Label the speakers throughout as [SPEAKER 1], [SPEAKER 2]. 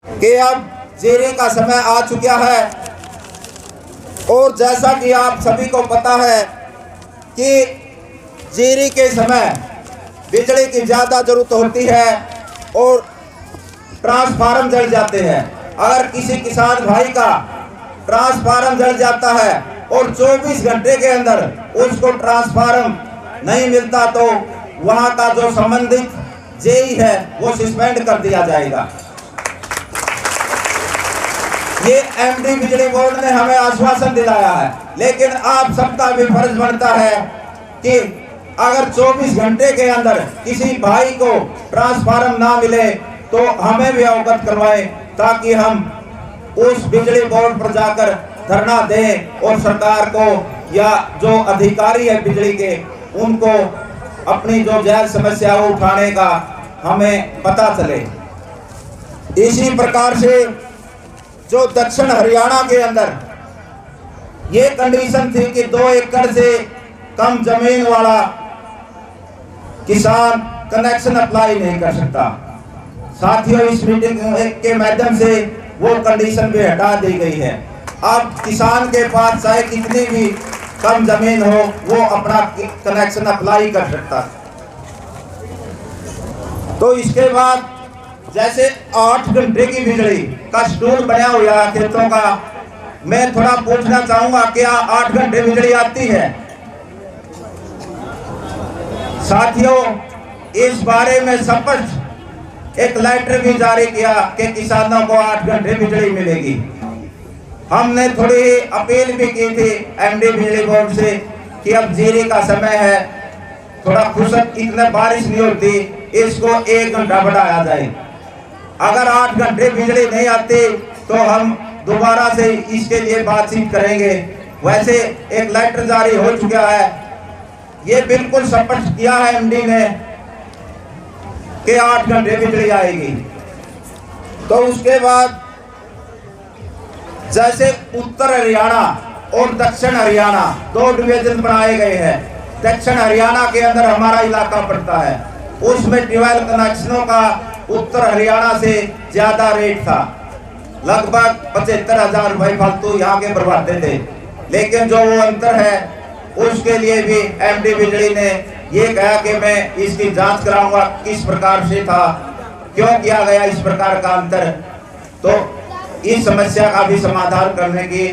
[SPEAKER 1] कि अब जीरी का समय आ चुका है और जैसा कि आप सभी को पता है कि जीरी के समय बिजली की ज़्यादा ज़रूरत होती है और ट्रांसफार्मर जल जाते हैं। अगर किसी किसान भाई का ट्रांसफार्मर जल जाता है और 24 घंटे के अंदर उसको ट्रांसफार्मर नहीं मिलता तो वहाँ का जो संबंधित जेई है वो सस्पेंड कर दिया जाएगा। ये एमडी बिजली बोर्ड ने हमें आश्वासन दिलाया है, लेकिन आप सबका भी फर्ज बनता है कि अगर 24 घंटे के अंदर किसी भाई को ट्रांसफार्मर ना मिले तो हमें भी अवगत करवाएं, ताकि हम उस बिजली बोर्ड पर जाकर धरना दें और सरकार को या जो अधिकारी है बिजली के उनको अपनी जो जायज समस्या उठाने का हमें पता चले। इसी प्रकार से जो दक्षिण हरियाणा के अंदर ये कंडीशन थी कि 2 एकड़ से कम जमीन वाला किसान कनेक्शन अप्लाई नहीं कर सकता। साथियों, इस मीटिंग के माध्यम से वो कंडीशन भी हटा दी गई है। अब किसान के पास चाहे कितनी भी कम जमीन हो वो अपना कनेक्शन अप्लाई कर सकता। तो इसके बाद जैसे 8 घंटे की बिजली का शेड्यूल बना हुआ है खेतों का, मैं थोड़ा पूछना चाहूंगा, क्या 8 घंटे बिजली आती है? साथियों, इस बारे में स्पष्ट एक लेटर भी जारी किया कि किसानों को 8 घंटे बिजली मिलेगी। हमने थोड़ी अपील भी की थी एमडी बिजली बोर्ड से कि अब जीरी का समय है, थोड़ा खुशक इतने बारिश नहीं होती, इसको 1 घंटा बढ़ाया जाए। अगर 8 घंटे बिजली नहीं आती तो हम दोबारा से इसके लिए बातचीत करेंगे। वैसे एक लेटर जारी हो चुका है, ये बिल्कुल स्पष्ट किया है एमडी ने कि 8 घंटे बिजली आएगी। तो उसके बाद जैसे उत्तर हरियाणा और दक्षिण हरियाणा 2 डिवीजन बनाए गए हैं। दक्षिण हरियाणा के अंदर हमारा इलाका पड़ता है, उसमें ट्यूबवेल कनेक्शनों का उत्तर हरियाणा से ज्यादा रेट था, लगभग 75,000 रुपए फालतू यहाँ के भरवाते थे। लेकिन जो वो अंतर है उसके लिए भी एमडी बिजली ने ये कहा कि मैं इसकी जांच कराऊंगा किस प्रकार से था, क्यों किया गया इस प्रकार का अंतर। तो इस समस्या का भी समाधान करने की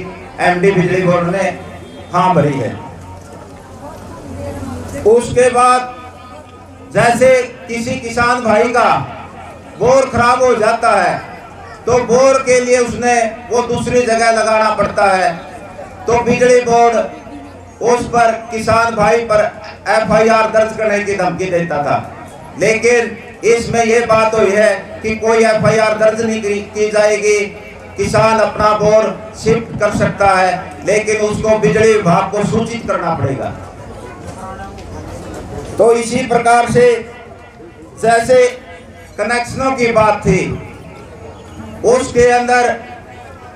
[SPEAKER 1] एमडी बिजली बोर्ड ने हाँ भरी है। उसके बाद जैसे किसी किसान भाई का बोर खराब हो जाता है तो बोर के लिए उसने वो दूसरी जगह लगाना पड़ता है, तो बिजली बोर्ड उस पर किसान भाई पर एफआईआर दर्ज करने की धमकी देता था। लेकिन इसमें यह बात हुई है कि कोई एफआईआर दर्ज नहीं की जाएगी, किसान अपना बोर शिफ्ट कर सकता है, लेकिन उसको बिजली विभाग को सूचित करना पड़ेगा। तो इसी प्रकार से जैसे कनेक्शनों की बात थी, उसके अंदर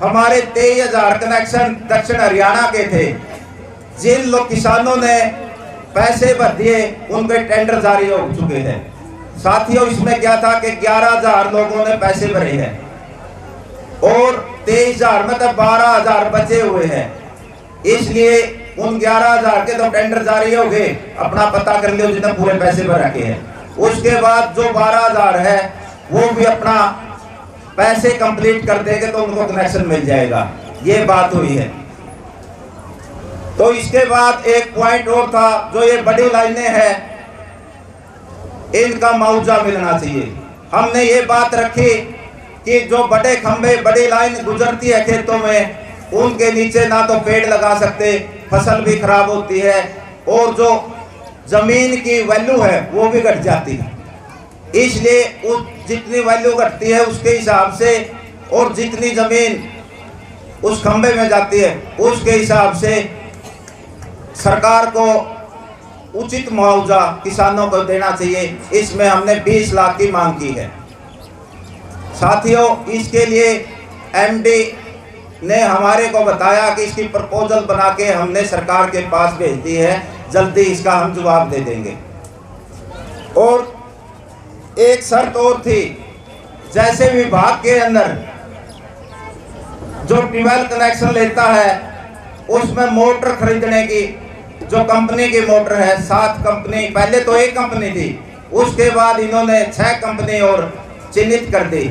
[SPEAKER 1] हमारे 23,000 कनेक्शन दक्षिण हरियाणा के थे। जिन लोग किसानों ने पैसे भर दिए उनके टेंडर जारी हो चुके हैं। साथियों, इसमें क्या था कि 11,000 लोगों ने पैसे भरे हैं और 23,000 में तो 12,000 बचे हुए हैं। इसलिए उन 11,000 के तो टेंडर जारी हो गए, अपना पता कर लियो जिन्हें पूरे पैसे भर रखे हैं। उसके बाद जो 12,000 है वो भी अपना पैसे कंप्लीट कर देंगे तो उनको कनेक्शन मिल जाएगा। ये बात हुई है। तो इसके बाद एक पॉइंट और था, जो ये बड़ी लाइनें हैं इनका मुआवजा मिलना चाहिए। हमने ये बात रखी कि जो बड़े खंभे बड़ी लाइन गुजरती है खेतों में, उनके नीचे ना तो पेड़ लगा सकते, फसल भी खराब होती है और जो जमीन की वैल्यू है वो भी घट जाती है। इसलिए उस जितनी वैल्यू घटती है उसके हिसाब से और जितनी जमीन उस खंभे में जाती है उसके हिसाब से सरकार को उचित मुआवजा किसानों को देना चाहिए। इसमें हमने 20 लाख की मांग की है। साथियों, इसके लिए एमडी ने हमारे को बताया कि इसकी प्रपोजल बना के हमने सरकार के पास भेज दी है, जल्दी इसका हम जवाब दे देंगे। और एक शर्त और थी जैसे विभाग के अंदर जो ट्यूबवेल कनेक्शन लेता है उसमें मोटर खरीदने की जो कंपनी की मोटर है 7 कंपनी, पहले तो एक कंपनी थी, उसके बाद इन्होंने 6 कंपनी और चिन्हित कर दी।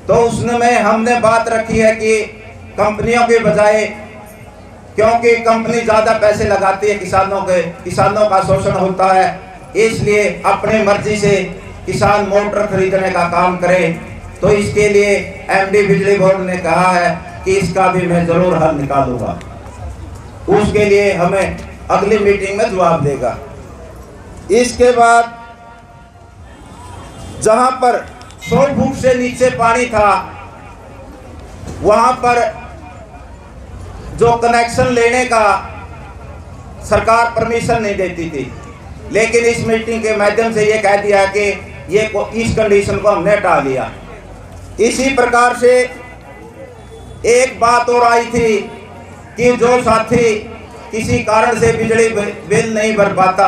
[SPEAKER 1] तो उसमें हमने बात रखी है कि कंपनियों के बजाय, क्योंकि कंपनी ज़्यादा पैसे लगाती है किसानों का शोषण होता है, इसलिए अपनी मर्जी से किसान मोटर खरीदने का काम करे। तो इसके लिए एमडी बिजली बोर्ड ने कहा है कि इसका भी मैं जरूर हल निकालूंगा, उसके लिए हमें अगली मीटिंग में जवाब देगा। इसके बाद जहां पर 100 फुट से नीचे पानी था वहां पर जो कनेक्शन लेने का सरकार परमिशन नहीं देती थी, लेकिन इस मीटिंग के माध्यम से ये कह दिया कि इस कंडीशन को हमने हटा लिया। इसी प्रकार से एक बात और आई थी कि जो साथी किसी कारण से बिजली बिल नहीं भर पाता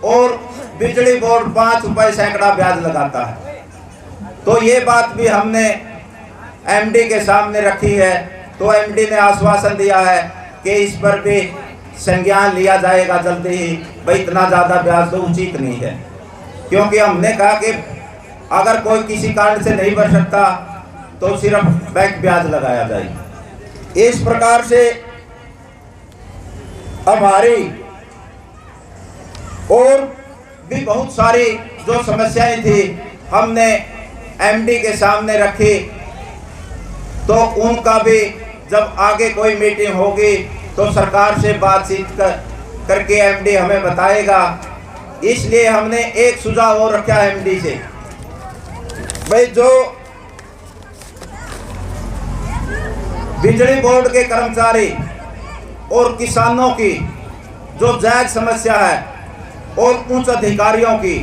[SPEAKER 1] और बिजली बोर्ड 5 रुपए सैकड़ा ब्याज लगाता है, तो ये बात भी हमने एमडी के सामने रखी है। तो एमडी ने आश्वासन दिया है कि इस पर भी संज्ञान लिया जाएगा जल्दी ही। भाई इतना ज़्यादा ब्याज तो उचित नहीं है, क्योंकि हमने कहा कि अगर कोई किसी कारण से नहीं भर सकता तो सिर्फ बैंक ब्याज लगाया जाए। इस प्रकार से हमारी और भी बहुत सारी जो समस्याएं थी हमने एमडी के सामने रखी। तो उनका भी जब आगे कोई मीटिंग होगी तो सरकार से बातचीत करके एमडी हमें बताएगा। इसलिए हमने एक सुझाव और रखा है एमडी से, भाई जो बिजली बोर्ड के कर्मचारी और किसानों की जो जायज समस्या है और उच्च अधिकारियों की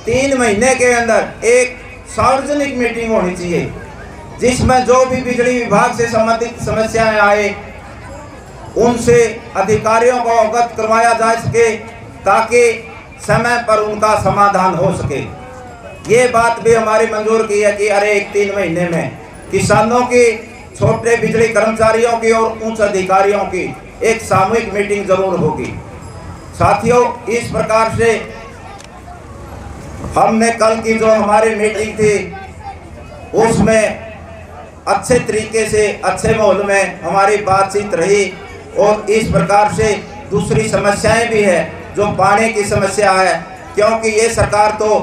[SPEAKER 1] 3 महीने के अंदर एक सार्वजनिक मीटिंग होनी चाहिए, जिसमें जो भी बिजली विभाग से संबंधित समस्याएं आए उनसे अधिकारियों को अवगत करवाया जा सके, ताकि समय पर उनका समाधान हो सके। ये बात भी हमारी मंजूर की है कि अरे 3 महीने में किसानों की, छोटे बिजली कर्मचारियों की और उच्च अधिकारियों की एक सामूहिक मीटिंग जरूर होगी। साथियों, इस प्रकार से हमने कल की जो हमारी मीटिंग थी उसमें अच्छे तरीके से, अच्छे माहौल में हमारी बातचीत रही। और इस प्रकार से दूसरी समस्याएं भी है जो पानी की समस्या है, क्योंकि ये सरकार तो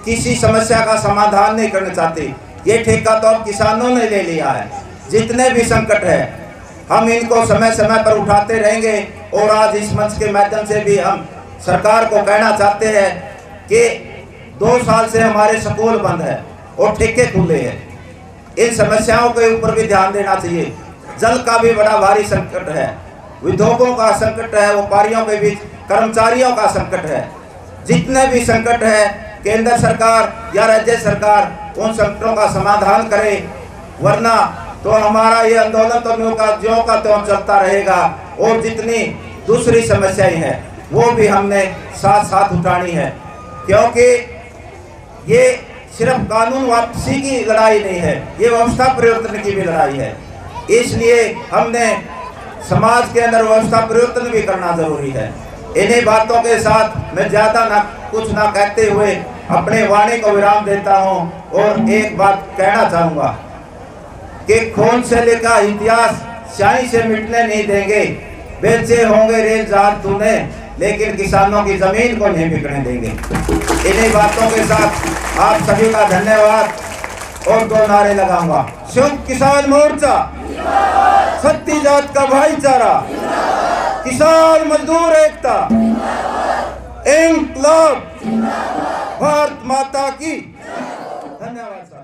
[SPEAKER 1] किसी समस्या का समाधान नहीं करना चाहती। ये ठेका तो अब किसानों ने ले लिया है। जितने भी संकट है हम इनको समय समय पर उठाते रहेंगे। और आज इस मंच के माध्यम से भी हम सरकार को कहना चाहते हैं कि 2 साल से हमारे स्कूल बंद है और ठेके खुले हैं। इन समस्याओं के ऊपर भी ध्यान देना चाहिए। जल का भी बड़ा भारी संकट है, उद्योगों का संकट है, व्यापारियों के बीच कर्मचारियों का संकट है। जितने भी संकट है केंद्र सरकार या राज्य सरकार उन संकटों का समाधान करे, वरना तो हमारा ये आंदोलन तो ज्यों का त्यों चलता रहेगा। और जितनी दूसरी समस्याएं हैं वो भी हमने साथ साथ उठानी है, क्योंकि ये सिर्फ कानून वापसी की लड़ाई नहीं है, ये व्यवस्था परिवर्तन की भी लड़ाई है। इसलिए हमने समाज के अंदर व्यवस्था परिवर्तन भी करना जरूरी है। इन्हीं बातों के साथ मैं ज़्यादा कुछ ना कहते हुए अपने वाणी को विराम देता हूं। और एक बात कहना चाहूँगा कि खून से लिखा इतिहास स्याही से मिटने नहीं देंगे। बेचे होंगे रेल जहाज तूने, लेकिन किसानों की जमीन को नहीं बिकने देंगे। इन्हीं बातों के साथ आप सभी का धन्यवाद। और 2 नारे लगाऊंगा। संयुक्त किसान मोर्चा, सत्ती जात का भाईचारा, किसान मजदूर एकता, इंकलाब, भारत माता की। धन्यवाद।